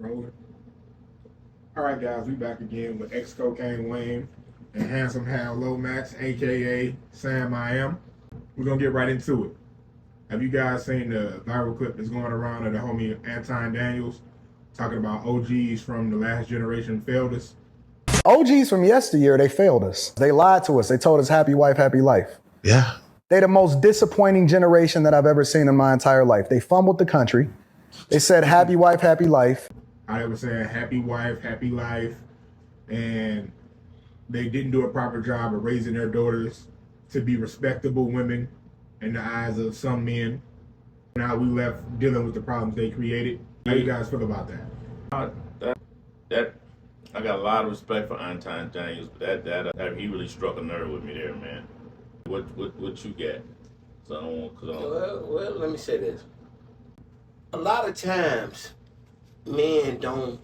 Rolling. All right, guys, we back again with Ex-Cocaine Wayne and Handsome Hal Lomax, aka Sam I Am. We're gonna get right into it. Have you guys seen the viral clip that's going around of the homie Anton Daniels talking about OGs from the last generation failed us? OGs from yesteryear, they failed us. They lied to us. They told us happy wife, happy life. Yeah. They the most disappointing generation that I've ever seen in my entire life. They fumbled the country. They said happy wife, happy life. I was saying happy wife, happy life, and they didn't do a proper job of raising their daughters to be respectable women in the eyes of some men. Now we left dealing with the problems they created. How you guys feel about that? That I got a lot of respect for Anton Daniels, but that he really struck a nerve with me there, man. What you get? Well, let me say this. A lot of times, men don't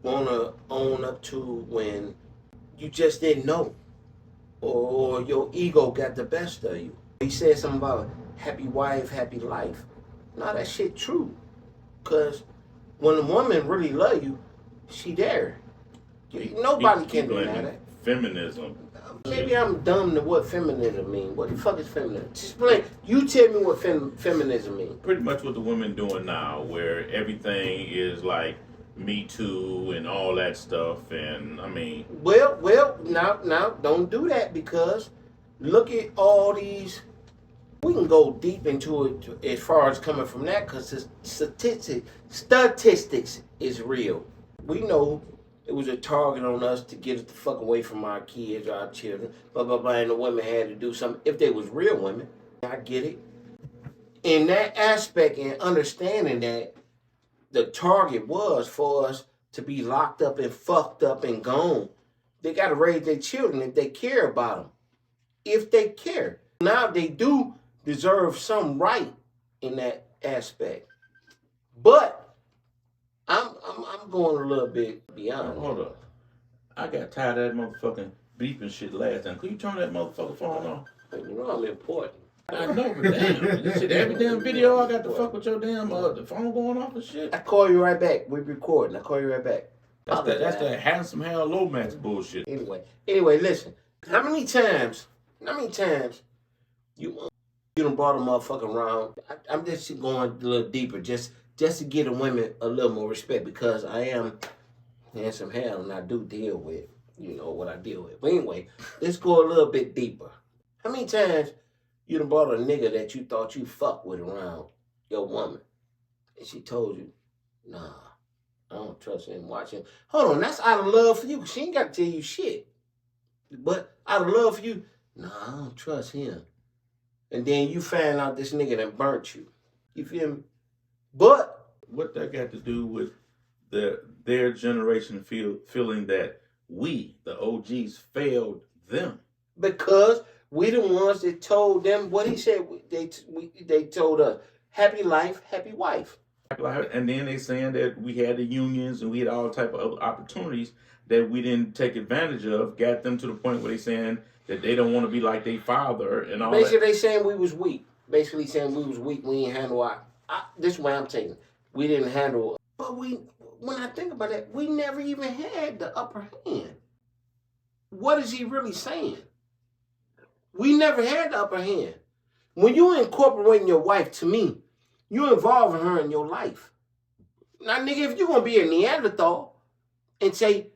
want to own up to when you just didn't know, or your ego got the best of you. He said something about happy wife, happy life. Now that shit true, cause when a woman really love you, she there. Nobody can deny that. Feminism. Maybe I'm dumb to what feminism mean. What the fuck is feminism? Explain. You tell me what feminism mean. Pretty much what the women doing now, where everything is like Me Too and all that stuff, and I mean. Well, now, don't do that, because look at all these. We can go deep into it as far as coming from that, because the statistics is real. We know it was a target on us to get us the fuck away from our kids, our children, blah, blah, blah, and the women had to do something. If they was real women, I get it. In that aspect and understanding that the target was for us to be locked up and fucked up and gone, they got to raise their children if they care about them. If they care. Now they do deserve some right in that aspect. But I'm going a little bit beyond. Hold up. I got tired of that motherfucking beeping shit last time. Could you turn that motherfucking phone off? You know I'm important. I know, but damn. This shit, every damn video I got to fuck with your damn the phone going off and shit. I call you right back. We're recording. I call you right back. That's that Handsome Hal Lomax bullshit. Anyway, listen. How many times you done brought a motherfucker around? I'm just going a little deeper, just to give the women a little more respect, because I am Handsome Hal and I do deal with, what I deal with. But anyway, let's go a little bit deeper. How many times you done brought a nigga that you thought you fucked with around your woman, and she told you, nah, I don't trust him, watch him. Hold on, that's out of love for you. She ain't got to tell you shit. But out of love for you, nah, I don't trust him. And then you find out this nigga done burnt you. You feel me? But what that got to do with their generation feeling that we, the OGs, failed them? Because we the ones that told them what he said. They told us, happy life, happy wife. And then they saying that we had the unions and we had all type of other opportunities that we didn't take advantage of, got them to the point where they saying that they don't want to be like their father and all Basically, that. they saying we was weak. We didn't handle this is why I'm taking it. We didn't handle. But when I think about it, we never even had the upper hand. What is he really saying? We never had the upper hand. When you incorporating your wife, to me, you involving her in your life. Now, nigga, if you're going to be a Neanderthal and say,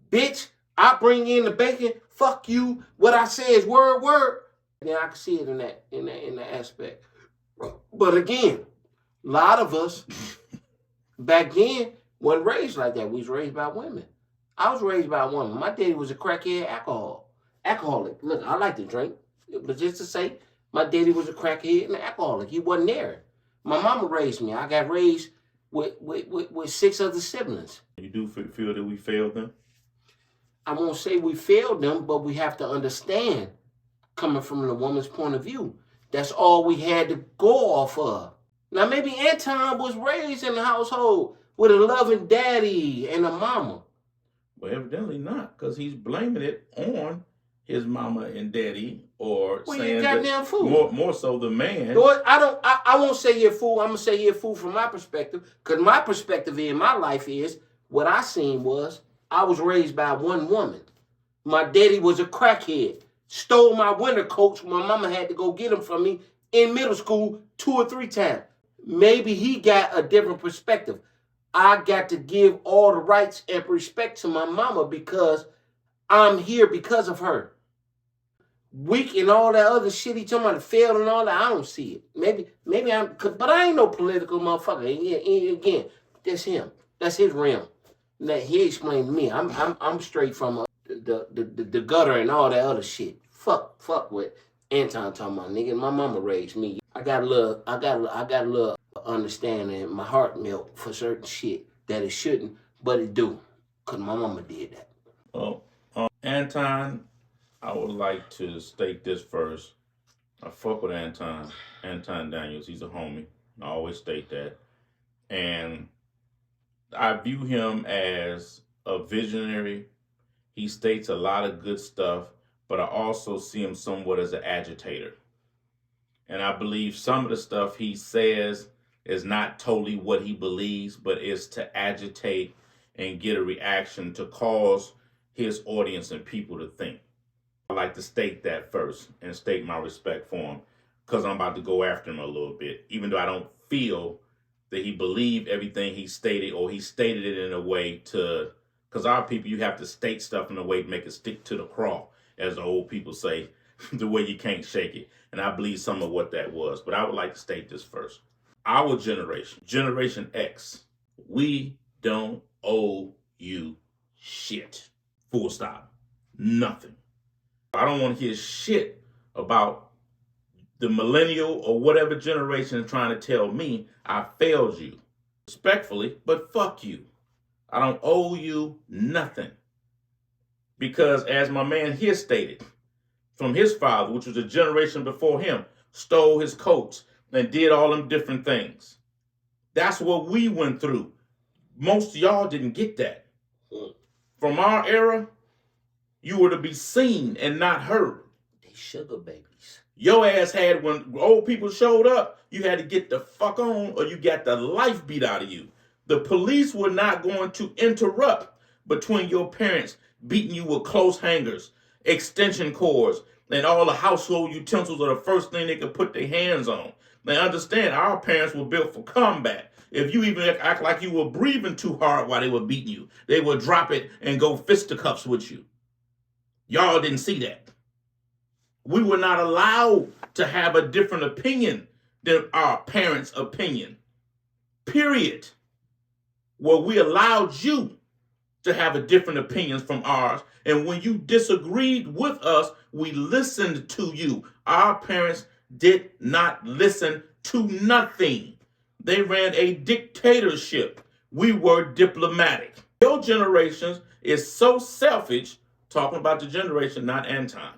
bitch, I bring in the bacon, fuck you, what I say is word, then I can see it in that aspect. But again, a lot of us back then wasn't raised like that. We was raised by women. I was raised by a woman. My daddy was a crackhead alcoholic. Look, I like to drink, but just to say, my daddy was a crackhead and an alcoholic. He wasn't there. My mama raised me. I got raised with 6 other siblings. You do feel that we failed them? I won't say we failed them, but we have to understand, coming from the woman's point of view, that's all we had to go off of. Now, maybe Anton was raised in a household with a loving daddy and a mama. Well, evidently not, because he's blaming it on his mama and daddy, or Well, you saying goddamn that fool. more so the man. Lord, I won't say you're a fool. I'm gonna say you're a fool from my perspective, because my perspective in my life is what I seen was I was raised by one woman. My daddy was a crackhead. Stole my winter coats. My mama had to go get them from me in middle school 2 or 3 times. Maybe he got a different perspective. I got to give all the rights and respect to my mama because I'm here because of her. Weak and all that other shit he talking about, failed and all that, I don't see it. Maybe but I ain't no political motherfucker. Again, that's him. That's his realm. That he explained to me. I'm straight from the gutter and all that other shit. Fuck what Anton talking about, nigga. My mama raised me. I got a little understanding. My heart melt for certain shit that it shouldn't, but it do, cause my mama did that. Well, Anton, I would like to state this first. I fuck with Anton Daniels. He's a homie. I always state that. And I view him as a visionary. He states a lot of good stuff, but I also see him somewhat as an agitator. And I believe some of the stuff he says is not totally what he believes, but is to agitate and get a reaction to cause his audience and people to think. I like to state that first and state my respect for him, because I'm about to go after him a little bit, even though I don't feel that he believed everything he stated, or he stated it in a way to, because our people, you have to state stuff in a way to make it stick to the craw, as the old people say, the way you can't shake it. And I believe some of what that was. But I would like to state this first. Our generation, Generation X, we don't owe you shit. Full stop. Nothing. I don't want to hear shit about the millennial or whatever generation is trying to tell me I failed you. Respectfully, but fuck you. I don't owe you nothing. Because as my man here stated, from his father, which was a generation before him, stole his coats and did all them different things. That's what we went through. Most of y'all didn't get that. From our era, you were to be seen and not heard. They sugar babies. Your ass had, when old people showed up, you had to get the fuck on or you got the life beat out of you. The police were not going to interrupt between your parents beating you with clothes hangers, extension cords, and all the household utensils are the first thing they could put their hands on. Now understand, our parents were built for combat. If you even act like you were breathing too hard while they were beating you, they would drop it and go fisticuffs with you. Y'all didn't see that. We were not allowed to have a different opinion than our parents' opinion. Period. Well, we allowed you to have a different opinions from ours. And when you disagreed with us, we listened to you. Our parents did not listen to nothing. They ran a dictatorship. We were diplomatic. Your generation is so selfish, talking about the generation, not Anton,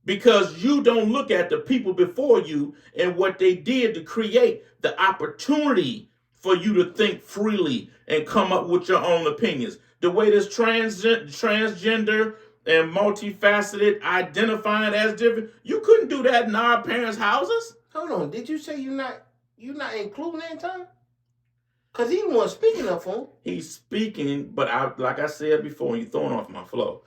because you don't look at the people before you and what they did to create the opportunity for you to think freely and come up with your own opinions. The way this transgender and multifaceted, identifying as different, you couldn't do that in our parents' houses. Hold on, did you say you're not including Anton? Cause he wasn't speaking up for him. He's speaking, but like I said before, you're throwing off my flow.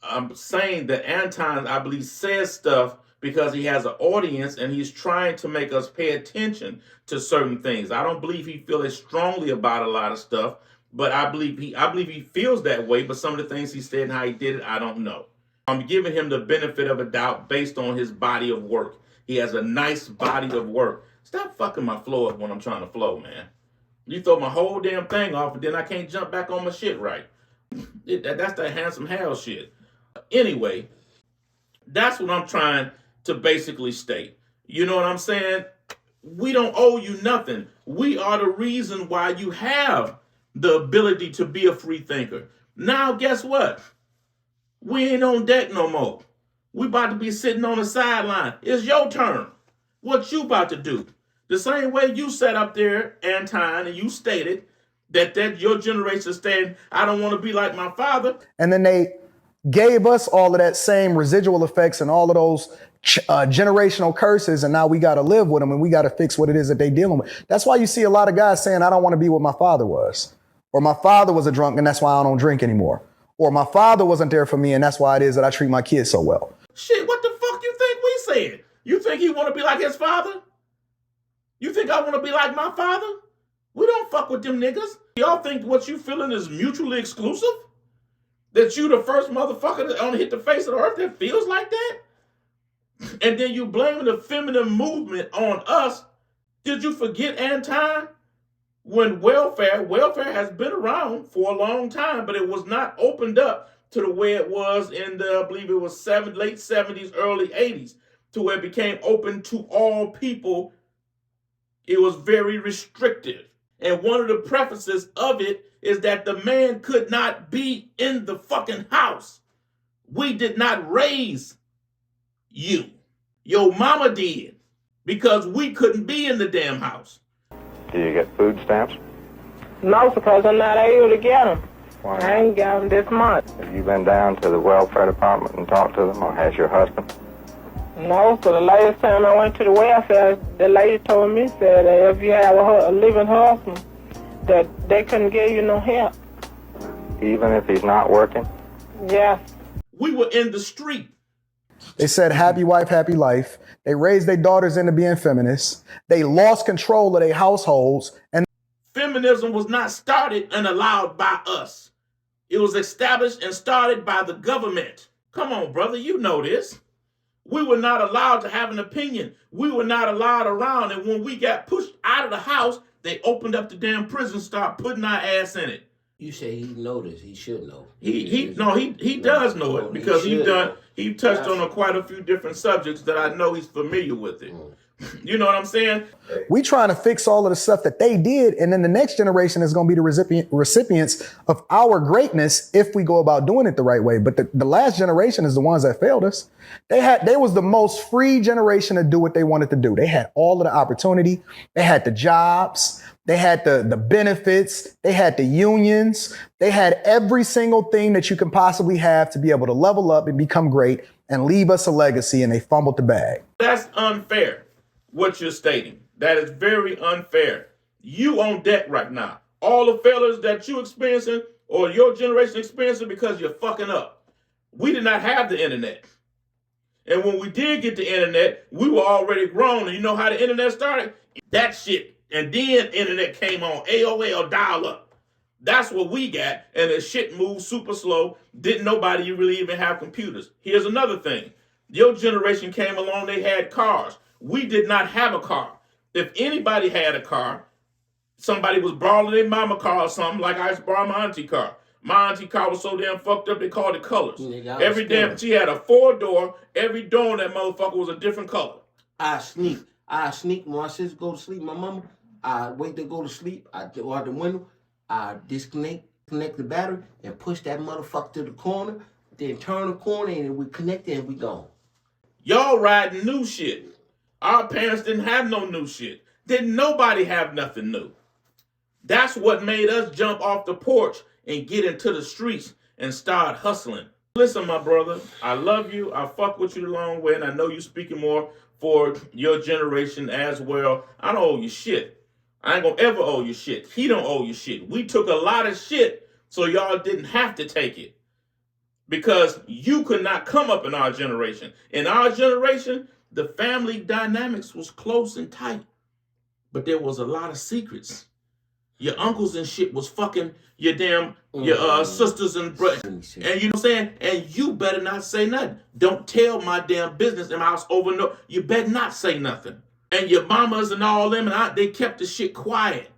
I'm saying that Anton, I believe, says stuff because he has an audience and he's trying to make us pay attention to certain things. I don't believe he feels as strongly about a lot of stuff, but I believe he feels that way. But some of the things he said and how he did it, I don't know. I'm giving him the benefit of a doubt based on his body of work. He has a nice body of work. Stop fucking my flow up when I'm trying to flow, man. You throw my whole damn thing off and then I can't jump back on my shit right. That's that handsome hell shit. Anyway, that's what I'm trying to basically state. You know what I'm saying? We don't owe you nothing. We are the reason why you have the ability to be a free thinker. Now, guess what? We ain't on deck no more. We about to be sitting on the sideline. It's your turn. What you about to do? The same way you sat up there, Anton, and you stated that your generation is saying, I don't want to be like my father. And then they gave us all of that same residual effects and all of those generational curses, and now we got to live with them and we got to fix what it is that they dealing with. That's why you see a lot of guys saying, I don't want to be what my father was, or my father was a drunk and that's why I don't drink anymore, or my father wasn't there for me and that's why it is that I treat my kids so well. Shit, what the fuck you think we said? You think he want to be like his father? You think I want to be like my father? We don't fuck with them niggas. Y'all think what you feeling is mutually exclusive? That you the first motherfucker that only hit the face of the earth that feels like that? And then you blaming the feminine movement on us. Did you forget, Anton? When welfare has been around for a long time, but it was not opened up to the way it was in the, I believe it was late 70s, early 80s, to where it became open to all people. It was very restrictive. And one of the prefaces of it is that the man could not be in the fucking house. We did not raise you. Your mama did, because we couldn't be in the damn house. Do you get food stamps? No, because I'm not able to get them. Why? I ain't got them this month. Have you been down to the welfare department and talked to them, or has your husband? No, so the latest time I went to the welfare, the lady told me, said that if you have a living husband, that they couldn't give you no help. Even if he's not working? Yes. We were in the street. They said happy wife, happy life. They raised their daughters into being feminists. They lost control of their households. And feminism was not started and allowed by us. It was established and started by the government. Come on, brother, you know this. We were not allowed to have an opinion. We were not allowed around. And when we got pushed out of the house, they opened up the damn prison, start putting our ass in it. You say he know this. He should know. He does know it, because he touched on quite a few different subjects that I know he's familiar with it. You know what I'm saying? we trying to fix all of the stuff that they did, and then the next generation is going to be the recipients of our greatness if we go about doing it the right way. But the last generation is the ones that failed us. They was the most free generation to do what they wanted to do. They had all of the opportunity. They had the jobs. They had the benefits. They had the unions. They had every single thing that you can possibly have to be able to level up and become great and leave us a legacy, and they fumbled the bag. That's unfair, what you're stating. That is very unfair. You on deck right now. All the failures that you experiencing or your generation experiencing because you're fucking up. We did not have the internet. And when we did get the internet, we were already grown. And you know how the internet started? That shit. And then internet came on, AOL, dial-up. That's what we got, and the shit moved super slow. Didn't nobody really even have computers. Here's another thing. Your generation came along, they had cars. We did not have a car. If anybody had a car, somebody was borrowing their mama car or something, like I used to borrow my auntie car. My auntie car was so damn fucked up, they called it colors. Every damn, she had a 4-door, every door in that motherfucker was a different color. I sneak when my sister go to sleep, my mama, I wait to go to sleep, I go out the window, I connect the battery, and push that motherfucker to the corner, then turn the corner, and we connect it, and we gone. Y'all riding new shit. Our parents didn't have no new shit. Didn't nobody have nothing new. That's what made us jump off the porch and get into the streets and start hustling. Listen, my brother, I love you. I fuck with you the long way, and I know you speaking more for your generation as well. I don't owe you shit. I ain't gonna ever owe you shit. He don't owe you shit. We took a lot of shit so y'all didn't have to take it. Because you could not come up in our generation. In our generation, the family dynamics was close and tight. But there was a lot of secrets. Your uncles and shit was fucking your damn, your sisters and brothers. And you know what I'm saying? And you better not say nothing. Don't tell my damn business in my house over and over. You better not say nothing. And your mamas and all them, and they kept the shit quiet.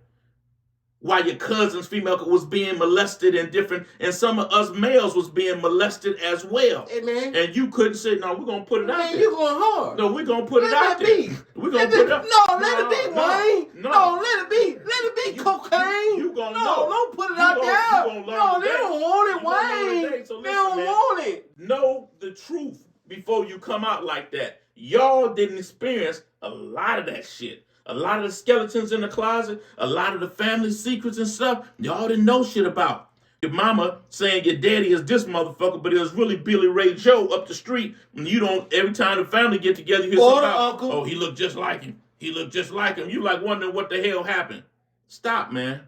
While your cousins, female, was being molested and some of us males was being molested as well. Hey, man. And you couldn't say, no, we're going to put it out there. You going hard. No, we're going to put it out there. We're going to put it out. No, let it be, Wayne. No, let it be. Let it be cocaine. You going to know. Don't put it out there. No, they don't want it, Wayne. They don't want it. Know the truth before you come out like that. Y'all didn't experience a lot of that shit. A lot of the skeletons in the closet, a lot of the family secrets and stuff, y'all didn't know shit about. Your mama saying your daddy is this motherfucker, but it was really Billy Ray Joe up the street. And you don't, every time the family get together, you hear Or the something about, uncle. oh, he looked just like him. He looked just like him. You like wondering what the hell happened. Stop, man.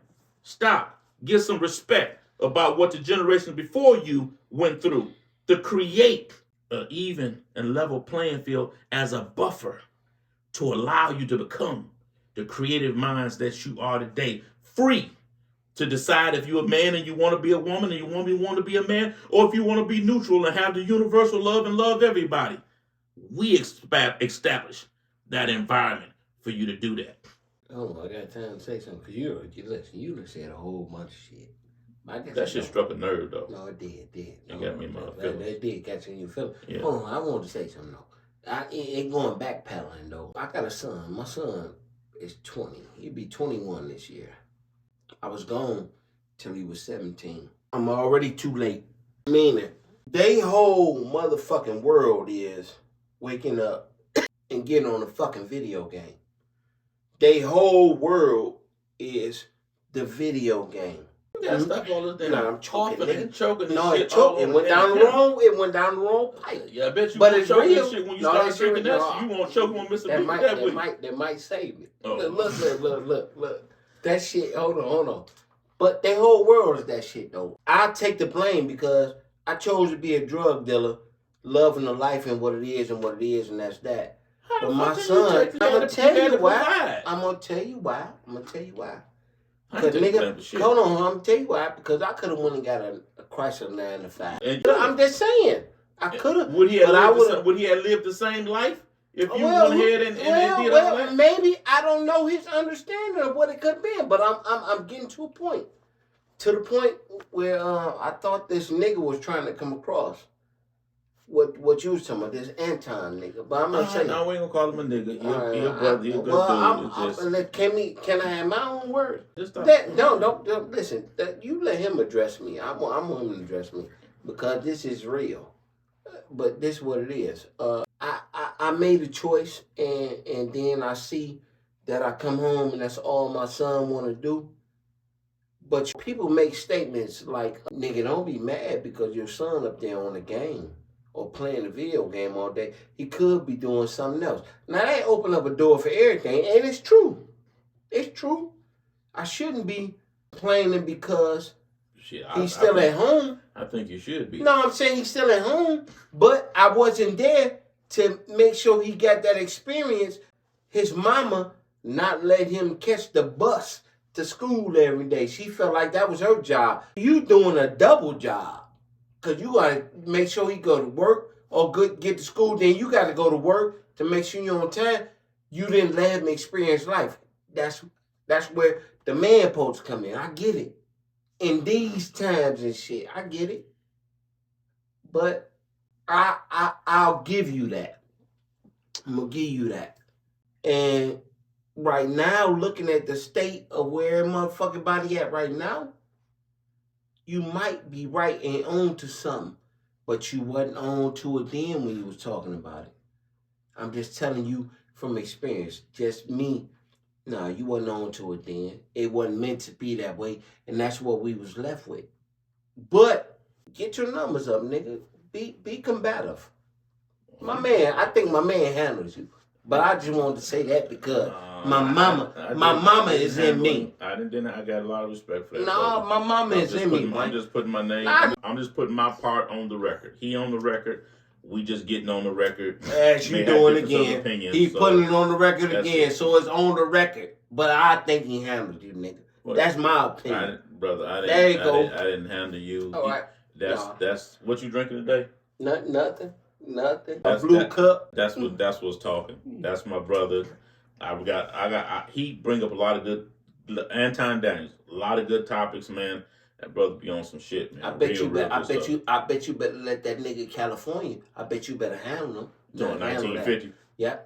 Stop. Get some respect about what the generations before you went through to create an even and level playing field as a buffer to allow you to become the creative minds that you are today, free to decide if you're a man and you want to be a woman and you want to be a man, or if you want to be neutral and have the universal love and love everybody. We establish that environment for you to do that. Oh, I got time to say something, because you done said a whole bunch of shit. I guess That shit struck a nerve, though. No, it did. It got me in my feelings. It did catch you in your feelings. Yeah. Hold on, I wanted to say something, though. It going backpedaling, though. I got a son. My son is 20. He'll be 21 this year. I was gone till he was 17. I'm already too late. Meaning, they whole motherfucking world is waking up and getting on a fucking video game. They whole world is the video game. You gotta stop all this damn Nah, I'm choking, coughing and nigga. choking and No, shit. it choked. It went down the wrong. It went down the wrong pipe. Yeah, I bet you But won't it's choke real. this shit when you No, start that's drinking real. that shit. You won't choke on Mr. Big That might save me. Oh. Look. That shit. Hold on. But the whole world is that shit though. I take the blame because I chose to be a drug dealer, loving the life and what it is, and that's that. But my son, I'm gonna tell you why. I'm gonna tell you why. Because nigga, hold on, I'm gonna tell you why. Because I could have went and got a Chrysler 905. I'm just saying, I could have. Would he have lived the same life if you went ahead and did all that? Maybe I don't know his understanding of what it could be, but I'm getting to a point, where I thought this nigga was trying to come across what you was talking about, this Anton nigga. But I'm gonna say, no, we ain't gonna call him a nigga. He a brother. He a good dude. Can I have my own words? Just stop. Don't listen. You let him address me. I want him to address me because this is real. But this is what it is. I made a choice, and then I see that I come home and that's all my son want to do. But people make statements like, "Nigga, don't be mad because your son up there on the game or playing a video game all day. He could be doing something else." Now that open up a door for everything, and it's true. It's true. I shouldn't be complaining because he's still at home. I think you should be. No, I'm saying he's still at home, but I wasn't there to make sure he got that experience. His mama not let him catch the bus to school every day. She felt like that was her job. You doing a double job because you got to make sure he go to work or get to school. Then you got to go to work to make sure you're on time. You didn't let him experience life. That's where the man supposed to come in. I get it. In these times and shit, I get it. But I'll give you that. I'm gonna give you that. And right now, looking at the state of where motherfucking body at right now, you might be right and on to something, but you wasn't on to it then when you was talking about it. I'm just telling you from experience, just me. No, you wasn't on to it then. It wasn't meant to be that way, and that's what we was left with. But get your numbers up, nigga. Be combative. My man, I think my man handles you. But I just wanted to say that because my mama is in me. I got a lot of respect for that. No, my mama is in me, man. I'm just putting my name. I'm just putting my part on the record. He on the record. We just getting on the record. As you doing again. He putting it on the record again, so it's on the record. But I think he handled you, nigga. Well, that's my opinion. Brother, there you go. I didn't handle you. All right. That's what you drinking today? Nothing. A blue cup. That's what's talking. That's my brother. He bring up a lot of good, Anton Daniels, a lot of good topics, man. That brother be on some shit, man. I bet you better let that nigga California. I bet you better handle him. No, 1950. Yeah,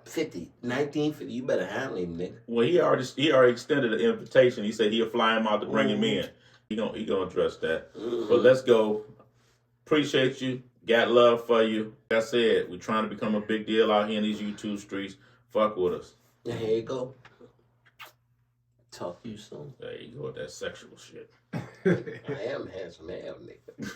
1950. You better handle him, nigga. Well, he already extended an invitation. He said he'll fly him out to bring him in. He gonna address that. But let's go. Appreciate you. Got love for you. Like I said, we're trying to become a big deal out here in these YouTube streets. Fuck with us. Here you go. Talk to you soon. There you go with that sexual shit. I am handsome, nigga.